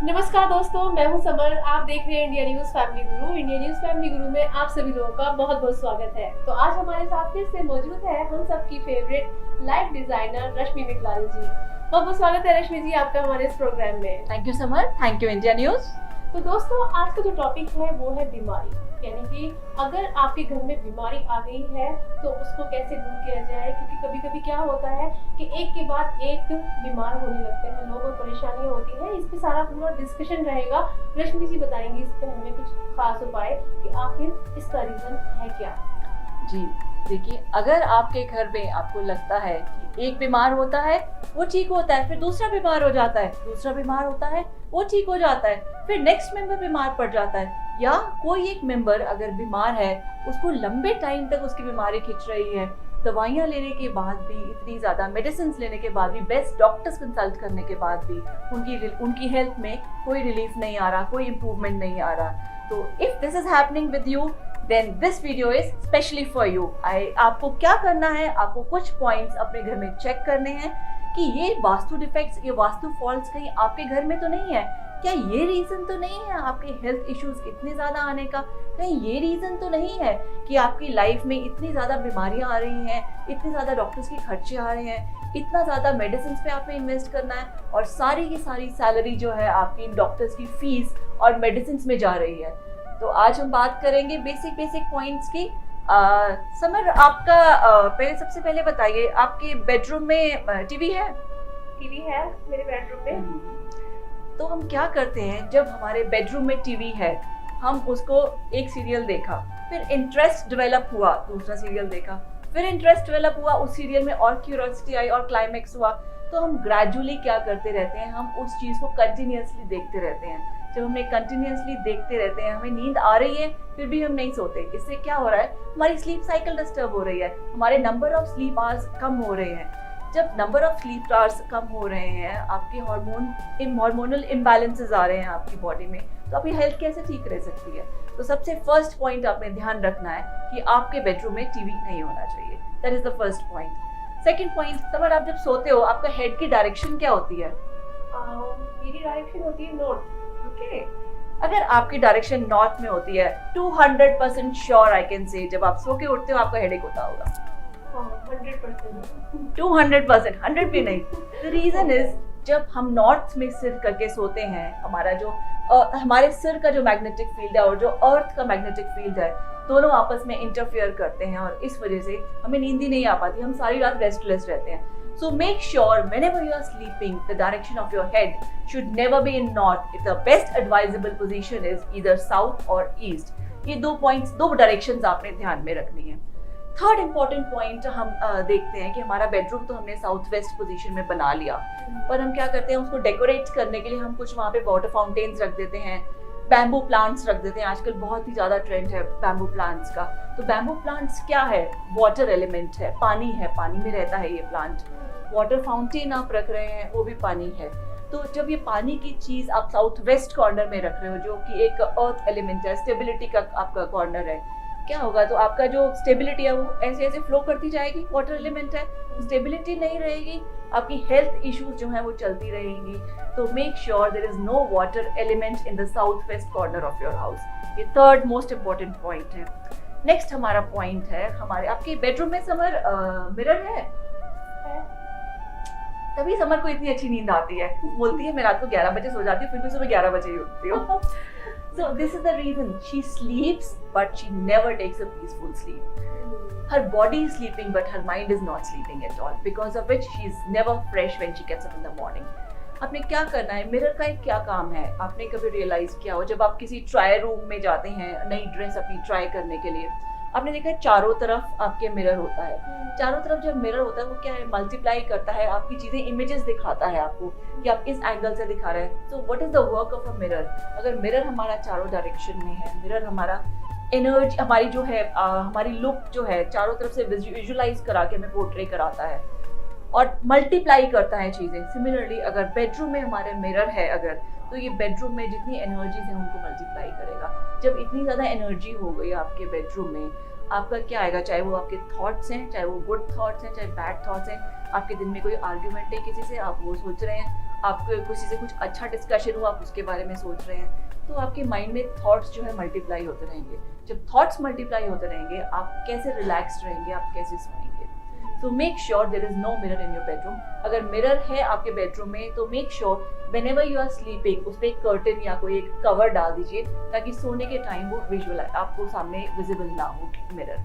नमस्कार दोस्तों, मैं हूं समर। आप देख रहे हैं इंडिया न्यूज फैमिली गुरु। इंडिया न्यूज फैमिली गुरु में आप सभी लोगों का बहुत बहुत स्वागत है। तो आज हमारे साथ फिर से मौजूद है हम सबकी फेवरेट लाइफ डिजाइनर रश्मि मिगलानी जी। बहुत बहुत स्वागत है रश्मि जी आपका हमारे इस प्रोग्राम में। Thank you summer, thank you India news. तो दोस्तों, आज का जो टॉपिक है वो है बीमारी, यानी कि अगर आपके घर में बीमारी आ गई है तो उसको कैसे दूर किया जाए। क्योंकि कभी कभी क्या होता है कि एक के बाद एक बीमार होने लगते हैं लोग और परेशानियां होती हैं। इस पे सारा पूरा डिस्कशन रहेगा। रश्मि जी बताएंगी इस पे हमें कुछ खास उपाय कि आखिर इसका रीजन है क्या। जी देखिए, अगर आपके घर में आपको लगता है कि एक बीमार होता है वो ठीक होता है, फिर दूसरा बीमार हो जाता है, दूसरा बीमार होता है वो ठीक हो जाता है, फिर नेक्स्ट मेंबर बीमार पड़ जाता है, या कोई एक मेंबर अगर बीमार है उसको लंबे टाइम तक उसकी बीमारी खिंच रही है, दवाइयाँ लेने के बाद भी, इतनी ज़्यादा मेडिसिन लेने के बाद भी, बेस्ट डॉक्टर्स कंसल्ट करने के बाद भी उनकी हेल्थ में कोई रिलीफ नहीं आ रहा, कोई इम्प्रूवमेंट नहीं आ रहा। तो if this is happening with you, then this video is specially for you. आपको क्या करना है, आपको कुछ पॉइंट्स अपने घर में चेक करने हैं कि ये वास्तु डिफेक्ट्स, ये वास्तु फॉल्ट्स कहीं आपके घर में तो नहीं है। क्या ये रीजन तो नहीं है आपके हेल्थ इश्यूज इतने ज्यादा आने का? कहीं ये रीजन तो नहीं है कि आपकी लाइफ में इतनी ज्यादा बीमारियां आ रही हैं, इतने ज्यादा डॉक्टर्स के खर्चे आ रहे हैं, इतना ज्यादा मेडिसिन पे आपने इन्वेस्ट करना है, और सारी की सारी सैलरी जो है आपकी डॉक्टर्स की फीस और मेडिसिन में जा रही है। तो आज हम बात करेंगे बेसिक पॉइंट्स की। समर, आपका पहले सबसे पहले बताइए, आपके बेडरूम में टीवी है? टीवी है मेरे बेडरूम में। तो हम क्या करते हैं, जब हमारे बेडरूम में टीवी है, हम उसको एक सीरियल देखा, फिर इंटरेस्ट डेवलप हुआ, दूसरा सीरियल देखा, फिर इंटरेस्ट डेवलप हुआ उस सीरियल में, और क्यूरियोसिटी आई और क्लाइमेक्स हुआ, तो हम ग्रेजुअली क्या करते रहते हैं, हम उस चीज़ को कंटिन्यूअसली देखते रहते हैं। जब हमें कंटिन्यूअसली देखते रहते हैं, हमें नींद आ रही है फिर भी हम नहीं सोते। इससे क्या हो रहा है, हमारी स्लीप साइकिल डिस्टर्ब हो रही है, हमारे नंबर ऑफ स्लीप आवर्स कम हो रहे हैं। जब नंबर ऑफ स्लीप आवर्स कम हो रहे हैं, आपके हार्मोनल इम्बैलेंसेस आ रहे हैं आपकी बॉडी में, तो आपकी हेल्थ कैसे ठीक रह सकती है? तो सबसे फर्स्ट पॉइंट आपने ध्यान रखना है कि आपके बेडरूम में टीवी नहीं होना चाहिए। That is the first point. Second point, summer, आप जब सोते हो आपका हेड की डायरेक्शन क्या होती है? मेरी डायरेक्शन होती है नॉर्थ। ओके, अगर आपकी डायरेक्शन नॉर्थ में होती है, 200% श्योर आई कैन से, जब आप सो के उठते हो आपका हेडेक होता होगा। 100%। 200%, 100 भी नहीं। द रीजन इज, जब हम नॉर्थ में सिर करके सोते हैं, हमारे सिर का जो मैग्नेटिक फील्ड है और जो अर्थ का मैग्नेटिक फील्ड है, दोनों आपस में इंटरफेयर करते हैं, और इस वजह से हमें नींद ही नहीं आ पाती, हम सारी रात रेस्टलेस रहते हैं। So make sure whenever you are sleeping, the direction of your head should never be in north. If the best advisable position is either south or east. ये दो पॉइंट्स, दो डायरेक्शंस आपने ध्यान में रखनी है। थर्ड इंपॉर्टेंट पॉइंट हम देखते हैं कि हमारा बेडरूम तो हमने साउथ वेस्ट पोजीशन में बना लिया, पर हम क्या करते हैं, उसको डेकोरेट करने के लिए हम कुछ वहाँ पे वाटर फाउंटेन्स रख देते हैं, बैम्बू प्लांट्स रख देते हैं। आजकल बहुत ही ज्यादा ट्रेंड है बैम्बू प्लांट्स का। तो बैम्बू प्लांट्स क्या है? वाटर एलिमेंट है, पानी है, पानी में रहता है ये प्लांट। वाटर फाउंटेन आप रख रहे हैं, वो भी पानी है। तो जब ये पानी की चीज आप साउथ वेस्ट कॉर्नर में रख रहे हो, जो कि एक अर्थ एलिमेंट है, स्टेबिलिटी का आपका कॉर्नर है, क्या होगा, तो आपका जो स्टेबिलिटी है वो ऐसे ऐसे फ्लो करती जाएगी, वाटर एलिमेंट है, स्टेबिलिटी नहीं रहेगी, आपकी हेल्थ इश्यूज जो है वो चलती रहेंगी। तो make sure there is no water element in the south west corner of your house. ये थर्ड मोस्ट इंपॉर्टेंट पॉइंट है। नेक्स्ट हमारा पॉइंट है, हमारे आपके बेडरूम में समर मिरर है? तभी समर को इतनी अच्छी नींद आती है, बोलती है मैं रात को 11 बजे सो जाती हूँ, फिर भी सुबह 11 बजे ही उठती हूँ। So this is the reason she sleeps, but she never takes a peaceful sleep. Her body is sleeping, but her mind is not sleeping at all, because of which she is never fresh when she gets up in the morning. आपने क्या करना है, mirror का एक क्या काम है, आपने कभी रियलाइज किया हो, जब आप किसी ट्राई रूम में जाते हैं नई ड्रेस अपनी ट्राई करने के लिए, आपने देखा है चारों तरफ आपके मिरर होता है। चारों तरफ जब मिरर होता है वो क्या है, मल्टीप्लाई करता है, आपकी चीजें इमेजेस दिखाता है आपको कि आप इस एंगल से दिखा रहे हैं। So what is the work of a mirror? अगर मिरर हमारा चारों डायरेक्शन में है, मिरर हमारा एनर्जी, हमारी जो है हमारी लुक जो है चारों तरफ से विजुअलाइज करा के हमें पोर्ट्रे कराता है और मल्टीप्लाई करता है चीजें। सिमिलरली अगर बेडरूम में हमारे मिरर है अगर, तो ये बेडरूम में जितनी एनर्जीज है उनको मल्टीप्लाई करेगा। जब इतनी ज़्यादा एनर्जी हो गई आपके बेडरूम में, आपका क्या आएगा, चाहे वो आपके थॉट्स हैं, चाहे वो गुड थॉट्स हैं, चाहे बैड थॉट्स हैं, आपके दिन में कोई आर्ग्यूमेंट है किसी से, आप वो सोच रहे हैं, आपको किसी से कुछ अच्छा डिस्कशन हुआ, आप उसके बारे में सोच रहे हैं, तो आपके माइंड में थॉट्स जो है मल्टीप्लाई होते रहेंगे। जब थॉट्स मल्टीप्लाई होते रहेंगे, आप कैसे रिलैक्स्ड रहेंगे, आप कैसे सोएंगे। So make sure there is no mirror in your bedroom. अगर मिरर है आपके बेडरूम में तो make sure whenever you are sleeping उस पर एक कर्टन या कोई एक कवर डाल दीजिए, ताकि सोने के टाइम वो विजुअल आपको सामने विजिबल ना हो मिरर।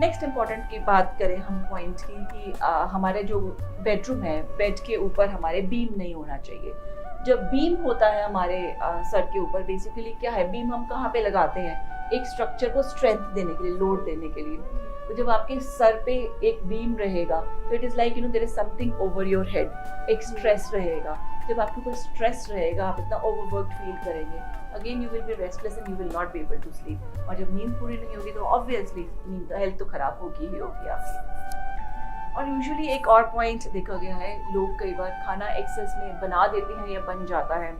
नेक्स्ट इम्पॉर्टेंट की बात करें हम पॉइंट की कि हमारे जो बेडरूम है, बेड के ऊपर हमारे बीम नहीं होना चाहिए। जब बीम होता है हमारे सर के ऊपर, बेसिकली क्या है, बीम हम कहाँ पे लगाते हैं, एक स्ट्रक्चर को स्ट्रेंथ देने के लिए, लोड देने के लिए। तो जब आपके सर पे एक बीम रहेगा तो it is like there is something over your head, एक स्ट्रेस रहेगा। जब आपके ऊपर स्ट्रेस रहेगा, आप इतना ओवरवर्क्ड फील करेंगे, again you will be restless and you will not be able to sleep. और जब नींद पूरी नहीं होगी तो ऑब्वियसली नींद हेल्थ तो खराब होगी ही होगी आपकी। और यूजुअली एक और पॉइंट देखा गया है, लोग कई बार खाना एक्सेस में बना देते हैं या बन जाता है।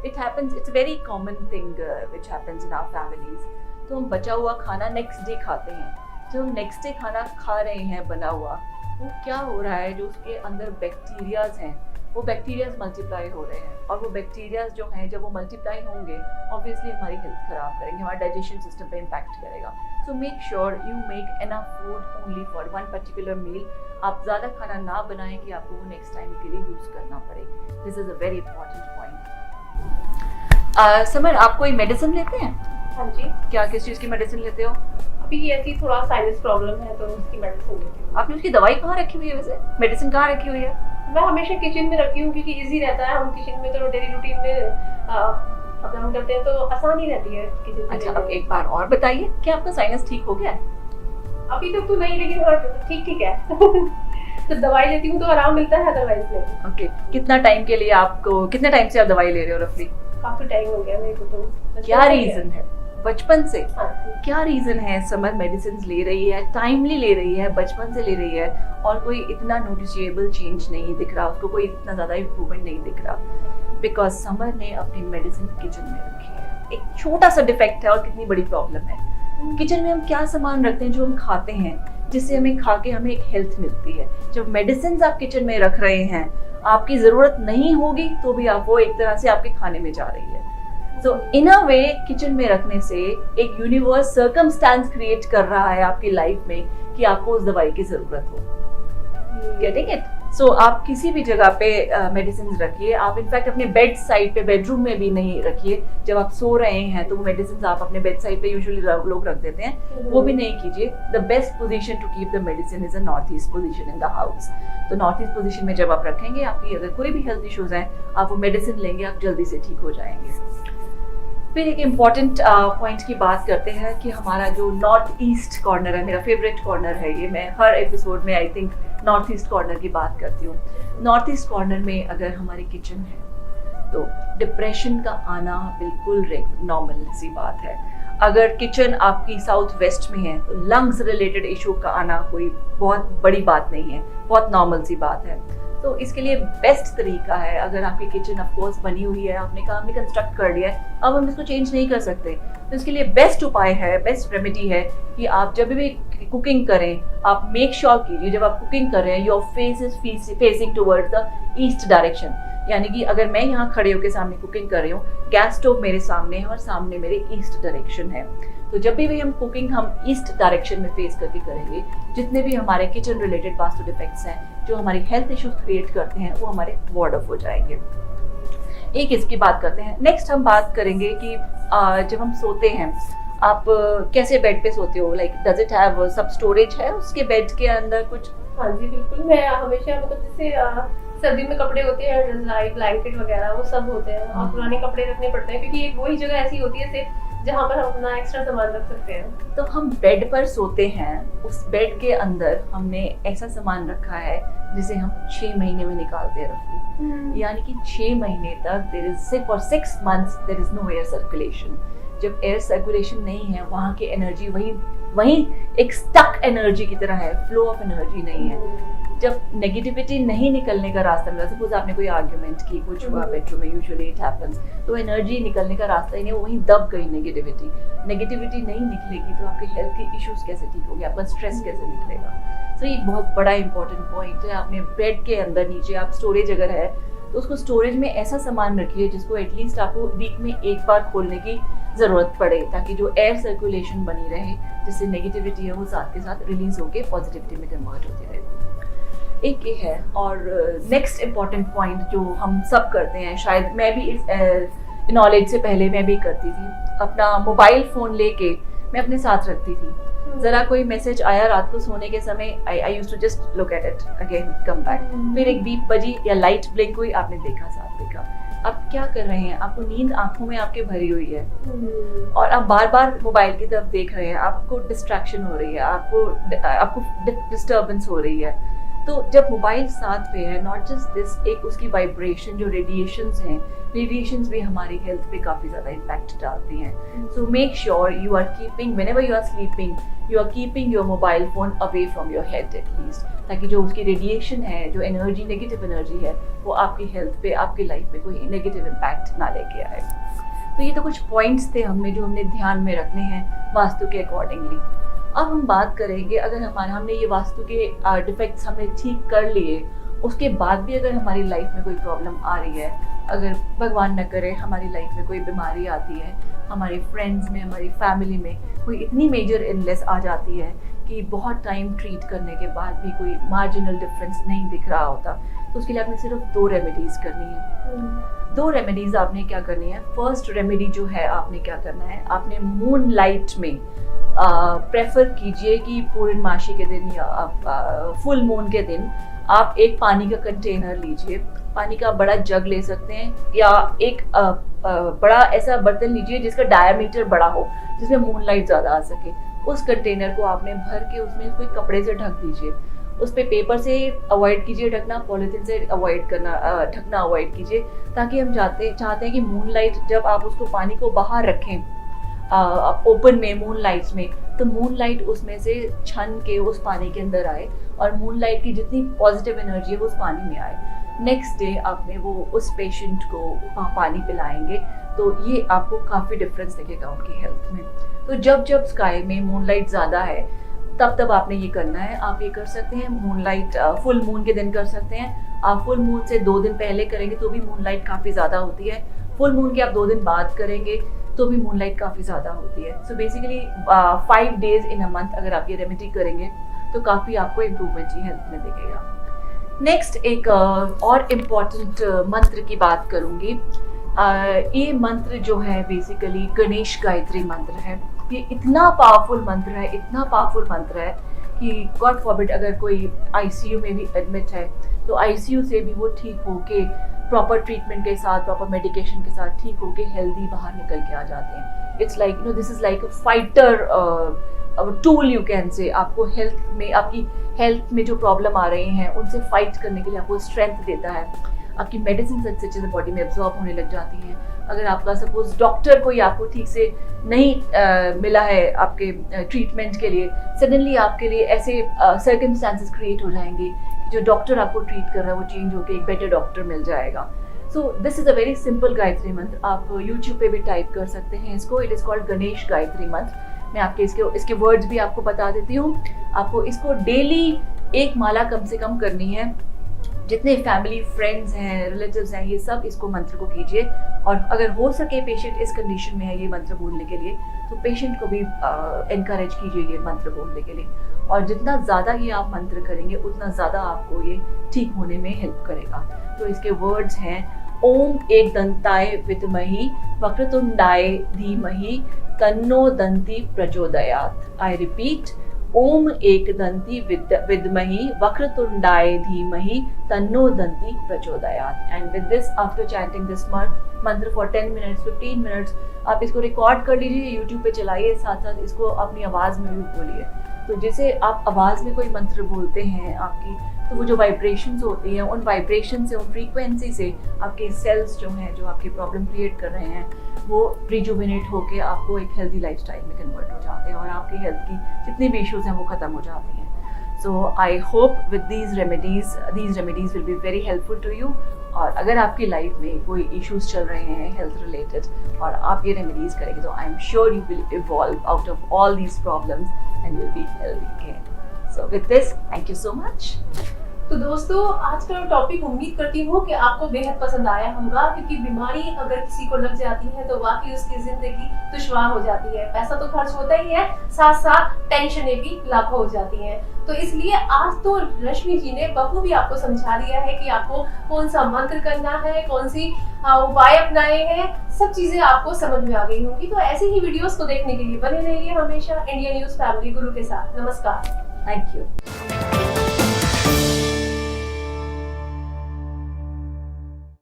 It happens, it's very common thing which happens in our families. तो हम बचा हुआ खाना नेक्स्ट डे खाते हैं। जो हम नेक्स्ट डे खाना खा रहे हैं बना हुआ, वो क्या हो रहा है, जो उसके अंदर बैक्टीरियाज हैं वो बैक्टीरियाज मल्टीप्लाई हो रहे हैं। और वो बैक्टीरियाज जो हैं जब वो मल्टीप्लाई होंगे ऑब्वियसली हमारी हेल्थ खराब करेंगे, हमारे डाइजेशन सिस्टम पे इम्पैक्ट करेगा। So make sure you make enough food only for one particular meal. आप ज़्यादा खाना ना बनाएं कि आपको वो नेक्स्ट टाइम के लिए यूज़ करना पड़े। This is a very important point. Summer, आप कोई मेडिसिन लेते हैं? हाँ जी। क्या, किस चीज़ की मेडिसिन लेते हो? अभी ऐसी थोड़ा साइनस प्रॉब्लम है तो उसकी मेडिसिन लेती हूँ। आपने उसकी दवाई कहाँ रखी हुई है वैसे? मेडिसिन कहाँ रखी हुई है? मैं हमेशा किचन में रखी हूँ क्योंकि इजी रहता है। हम किचन में तो डेली रूटीन में अपना हम करते हैं तो आसानी रहती है किचन में। अच्छा, अब एक बार और बताइए, क्या आपका साइनस ठीक हो गया है? अभी तक तो नहीं, लेकिन हाँ ठीक ठीक है। तो दवाई लेती हूँ तो आराम मिलता है अदरवाइज नहीं। ओके, कितना टाइम के लिए आपको, कितने टाइम से आप दवाई ले रहे हो रफली? काफी टाइम हो गया मेरे को तो। क्या रीजन है? बचपन से? हाँ। क्या रीजन है समर मेडिसिन ले रही है, टाइमली ले रही है, बचपन से ले रही है और कोई इतना नोटिसेबल चेंज नहीं दिख रहा, उसको कोई इतना ज्यादा इम्प्रूवमेंट नहीं दिख रहा? बिकॉज समर ने अपनी मेडिसिन किचन में रखी है। एक छोटा सा डिफेक्ट है और कितनी बड़ी प्रॉब्लम है। किचन में हम क्या सामान रखते हैं जो हम खाते हैं, जिससे हमें खा के हमें एक हेल्थ मिलती है। जब मेडिसिन आप किचन में रख रहे हैं, आपकी जरूरत नहीं होगी तो भी आप वो एक तरह से आपके खाने में जा रही है। सो इन अ वे किचन में रखने से एक यूनिवर्स सर्कमस्टेंस क्रिएट कर रहा है आपकी लाइफ में कि आपको उस दवाई की जरूरत हो। Getting it? सो आप किसी भी जगह पे मेडिसिन रखिए। आप इनफैक्ट अपने बेड साइड पे, बेडरूम में भी नहीं रखिए। जब आप सो रहे हैं तो वो मेडिसिन आप अपने बेड साइड पे यूजुअली लोग रख देते हैं, वो भी नहीं कीजिए। The best position to keep the medicine is a north east position in the house. तो नॉर्थ ईस्ट पोजीशन में जब आप रखेंगे, आपकी अगर कोई भी हेल्थ इश्यूज हैं, आप वो मेडिसिन लेंगे, आप जल्दी से ठीक हो जाएंगे। फिर एक इम्पॉर्टेंट पॉइंट की बात करते हैं कि हमारा जो नॉर्थ ईस्ट कॉर्नर है, मेरा फेवरेट कॉर्नर है ये। मैं हर एपिसोड में I think north east corner की बात करती हूँ। नॉर्थ ईस्ट कॉर्नर में अगर हमारी किचन है तो डिप्रेशन का आना बिल्कुल नॉर्मल सी बात है। अगर किचन आपकी साउथ वेस्ट में है तो लंग्स रिलेटेड इशू का आना कोई बहुत बड़ी बात नहीं है, बहुत नॉर्मल सी बात है। तो इसके लिए बेस्ट तरीका है, अगर आपकी किचन ऑफ कोर्स बनी हुई है, आपने काम भी कंस्ट्रक्ट कर लिया है, अब हम इसको चेंज नहीं कर सकते, तो इसके लिए बेस्ट उपाय है, बेस्ट रेमेडी है कि आप जब भी कुकिंग करें, आप मेक श्योर कीजिए जब आप कुकिंग कर रहे हैं your face is facing towards the east direction. यानी कि अगर मैं यहाँ खड़े होकर सामने कुकिंग कर रही हूँ, गैस स्टोव मेरे सामने है और सामने मेरे ईस्ट डायरेक्शन है, तो जब भी हम कुकिंग हम ईस्ट डायरेक्शन में फेस करके करेंगे, जितने भी हमारे किचन रिलेटेड वास्तु डिफेक्ट्स हैं जो हमारी हेल्थ इश्यूज क्रिएट करते हैं, वो हमारे वार्ड ऑफ हो जाएंगे। एक इसकी बात करते हैं। नेक्स्ट हम बात करेंगे कि जब हम सोते हैं, आप कैसे बेड पे सोते हो? लाइक डज इट हैव सब स्टोरेज है उसके बेड के अंदर कुछ? हाँ जी बिल्कुल। मैं हमेशा मतलब जैसे सर्दी में कपड़े होते हैं, रज़ाई, ब्लैंकेट वगैरह वो सब होते हैं, और पुराने कपड़े रखने पड़ते हैं क्योंकि एक वही जगह ऐसी होती है सिर्फ जहाँ पर हम अपना एक्स्ट्रा सामान रख सकते हैं। तो हम बेड पर सोते हैं, उस बेड के अंदर हमने ऐसा सामान रखा है जिसे हम 6 महीने में निकालते हैं रफली। यानी कि 6 महीने तक there is for 6 months there is no air circulation. जब एयर सर्कुलेशन नहीं है, वहाँ की एनर्जी वही एक स्टक एनर्जी की तरह है, फ्लो ऑफ एनर्जी नहीं है। जब नेगेटिविटी नहीं निकलने का रास्ता मिला, सपोज आपने कोई आर्ग्यूमेंट की, कुछ हुआ बेडरूम में, यूजुअली इट हैपेंस, तो एनर्जी निकलने का रास्ता ही नहीं, वो वहीं दब गई नेगेटिविटी नहीं निकलेगी तो आपके हेल्थ के इश्यूज कैसे ठीक होंगे, आपका स्ट्रेस कैसे निकलेगा? तो ये बहुत बड़ा इंपॉर्टेंट पॉइंट है। आपने बेड के अंदर नीचे आप स्टोरेज अगर है तो उसको स्टोरेज में ऐसा सामान रखिए जिसको एटलीस्ट आपको वीक में एक बार खोलने की ज़रूरत पड़े, ताकि जो एयर सर्कुलेशन बनी रहे, जिससे नेगेटिविटी है वो साथ के साथ रिलीज होके पॉजिटिविटी में कन्वर्ट होती रहे। एक ये है। और नेक्स्ट इम्पॉर्टेंट पॉइंट जो हम सब करते हैं, शायद मैं भी इस नॉलेज से पहले मैं भी करती थी, अपना मोबाइल फ़ोन लेके मैं अपने साथ रखती थी। ज़रा कोई मैसेज आया रात को सोने के समय, I used to just look at it again, come back. फिर एक बीप बजी या लाइट ब्लिंक हुई, आपने देखा, साथ देखा। आप क्या कर रहे हैं? आपको नींद आंखों में आपके भरी हुई है और आप बार बार मोबाइल की तरफ देख रहे हैं, आपको डिस्ट्रैक्शन हो रही है, आपको डिस्टर्बेंस हो रही है। तो जब मोबाइल साथ पे है, नॉट जस्ट दिस, एक उसकी वाइब्रेशन, जो रेडिएशंस हैं, रेडिएशंस भी हमारी हेल्थ पे काफ़ी ज़्यादा इम्पैक्ट डालती हैं। So make sure you are keeping, whenever you are sleeping, you are keeping your mobile phone away from your head at least, ताकि जो उसकी रेडिएशन है, जो एनर्जी, नेगेटिव एनर्जी है, वो आपकी हेल्थ पे, आपकी लाइफ पे कोई नेगेटिव इम्पैक्ट ना लेके आए। तो ये तो कुछ पॉइंट्स थे हमने ध्यान में रखने हैं वास्तु के अकॉर्डिंगली। अब हम बात करेंगे, अगर हमने ये वास्तु के डिफेक्ट्स हमने ठीक कर लिए, उसके बाद भी अगर हमारी लाइफ में कोई प्रॉब्लम आ रही है, अगर भगवान न करे हमारी लाइफ में कोई बीमारी आती है, हमारे फ्रेंड्स में, हमारी फैमिली में कोई इतनी मेजर इलनेस आ जाती है कि बहुत टाइम ट्रीट करने के बाद भी कोई मार्जिनल डिफरेंस नहीं दिख रहा होता, तो उसके लिए आपने सिर्फ 2 रेमेडीज करनी है। 2 रेमेडीज आपने क्या करनी है? फर्स्ट रेमेडी जो है, आपने क्या करना है, आपने मून लाइट में प्रेफर कीजिए कि पूर्णमासी के दिन या फुल मून के दिन आप एक पानी का कंटेनर लीजिए, पानी का बड़ा जग ले सकते हैं, या एक बड़ा ऐसा बर्तन लीजिए जिसका डायमीटर बड़ा हो, जिसमें मूनलाइट ज़्यादा आ सके। उस कंटेनर को आपने भर के उसमें कोई कपड़े से ढक दीजिए। उस पर पेपर से अवॉइड कीजिए ढकना, पॉलीथीन से ढकना अवॉइड कीजिए, ताकि हम चाहते हैं कि मूनलाइट, जब आप उसको पानी को बाहर रखें ओपन में, मूनलाइट्स में, तो मूनलाइट उसमें से छन के उस पानी के अंदर आए और मूनलाइट की जितनी पॉजिटिव एनर्जी है वो उस पानी में आए। नेक्स्ट डे आपने वो उस पेशेंट को पानी पिलाएंगे, तो ये आपको काफ़ी डिफरेंस दिखेगा उनकी हेल्थ में। तो जब स्काई में मूनलाइट ज़्यादा है, तब आपने ये करना है। आप ये कर सकते हैं मूनलाइट फुल मून के दिन कर सकते हैं। आप फुल मून से 2 दिन पहले करेंगे तो भी मूनलाइट काफ़ी ज़्यादा होती है। फुल मून के आप 2 दिन बाद करेंगे तो भी मूनलाइट काफ़ी ज़्यादा होती है। So basically 5 days in a month अगर आप ये रेमेडी करेंगे तो काफ़ी आपको इम्प्रूवमेंट ही हेल्थ में दिखेगा। नेक्स्ट एक और इम्पॉर्टेंट मंत्र की बात करूँगी। ये मंत्र जो है बेसिकली गणेश गायत्री मंत्र है। ये इतना पावरफुल मंत्र है कि गॉड फॉरबिड अगर कोई आईसीयू में भी एडमिट है तो आईसीयू से भी वो ठीक होके प्रॉपर ट्रीटमेंट के साथ, प्रॉपर मेडिकेशन के साथ ठीक होके हेल्दी बाहर निकल के आ जाते हैं। It's like this is like a fighter tool you can say. आपको आपकी हेल्थ में जो प्रॉब्लम आ रही हैं उनसे फाइट करने के लिए आपको स्ट्रेंथ देता है। आपकी मेडिसिन अच्छे से बॉडी में एब्जॉर्ब होने लग जाती हैं। अगर आपका सपोज डॉक्टर कोई आपको ठीक से नहीं मिला है आपके ट्रीटमेंट के लिए, सडनली आपके लिए ऐसे सर्कमस्टांसेस क्रिएट हो जाएंगे कि जो डॉक्टर आपको ट्रीट कर रहा है वो चेंज होकर एक बेटर डॉक्टर मिल जाएगा। So this is a very simple Gayatri मंत्र। आप यूट्यूब पे भी टाइप कर सकते हैं इसको। It is called Ganesh Gayatri मंत्र। मैं आपके इसके वर्ड्स भी आपको बता देती हूँ। आपको इसको डेली एक माला कम से कम करनी है। जितने फैमिली, फ्रेंड्स हैं, रिलेटिव्स हैं, ये सब इसको मंत्र को कीजिए। और अगर हो सके पेशेंट इस कंडीशन में है ये मंत्र बोलने के लिए, तो पेशेंट को भी एनकरेज कीजिए ये मंत्र बोलने के लिए। और जितना ज़्यादा ये आप मंत्र करेंगे उतना ज़्यादा आपको ये ठीक होने में हेल्प करेगा। तो इसके वर्ड्स हैं: ओम एक दंताय विद्महि वक्रतुंडाय धीमहि तन्नो दंती प्रचोदयात्। आई रिपीट, ओम एक दंती विद्महि वक्रतुंडाय धीमहि तन्नो दंती प्रचोदयात्। And with this, after chanting this मंत्र फॉर 10 मिनट्स, 15 मिनट्स, आप इसको रिकॉर्ड कर लीजिए, यूट्यूब पे चलाइए, साथ साथ इसको अपनी आवाज़ में भी बोलिए। तो जैसे आप आवाज़ में कोई मंत्र बोलते हैं आपकी, तो वो जो वाइब्रेशंस होती हैं, उन वाइब्रेशन से, उन फ्रीक्वेंसी से आपके सेल्स जो हैं, जो आपकी प्रॉब्लम क्रिएट कर रहे हैं, वो रिजुविनेट होकर आपको एक हेल्दी लाइफस्टाइल में कन्वर्ट हो जाते हैं और आपकी हेल्थ की जितनी भी इश्यूज हैं वो ख़त्म हो जाती हैं। So I hope with these remedies will be very helpful to you। और अगर आपकी लाइफ में कोई इश्यूज चल रहे हैं हेल्थ रिलेटेड और आप ये रेमेडीज करेंगे, तो I am sure you will evolve out of all these problems and will be healthy again. So with this, thank you so much. तो दोस्तों आज का टॉपिक उम्मीद करती हूँ कि आपको बेहद पसंद आया होगा, क्योंकि बीमारी अगर किसी को लग जाती है तो वाकई उसकी जिंदगी दुश्वार हो जाती है। पैसा तो खर्च होता ही है, साथ साथ टेंशनें भी लाखों हो जाती हैं। तो इसलिए आज तो रश्मि जी ने बखूबी आपको समझा दिया है कि आपको कौन सा मंत्र करना है, कौन सी उपाय अपनाए हैं, सब चीजें आपको समझ में आ गई होंगी। तो ऐसे ही वीडियोस को देखने के लिए बने रहिए हमेशा इंडियन न्यूज फैमिली गुरु के साथ। नमस्कार। Thank you.